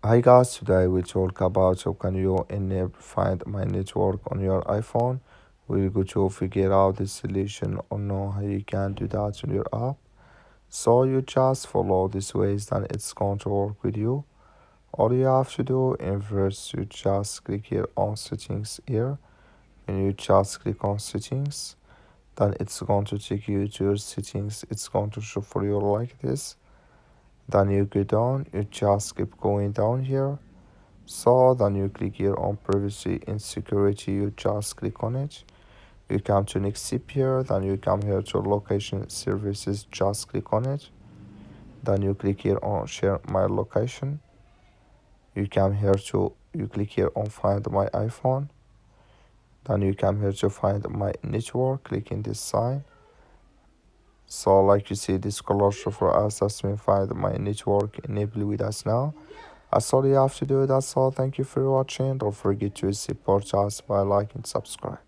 Hi guys, today we talk about how can you enable find my network on your iPhone. We're going to figure out the solution or know how you can do that on your app. So you just follow these ways then it's going to work with you. All you have to do in first you just click here on settings here and you just click on settings. Then it's going to take you to your settings. It's going to show for you like this. Then you go down, you just keep going down here. So then you click here on privacy and security, you just click on it. You come to next step here, then you come here to location services, just click on it. Then you click here on share my location. You come here to you click here on find my iPhone. Then you come here to find my network, clicking this sign. So like you see this color show for us, that's me find my network enable with us now. That's all you have to do. That's all. Thank you for watching. Don't forget to support us by liking and subscribe.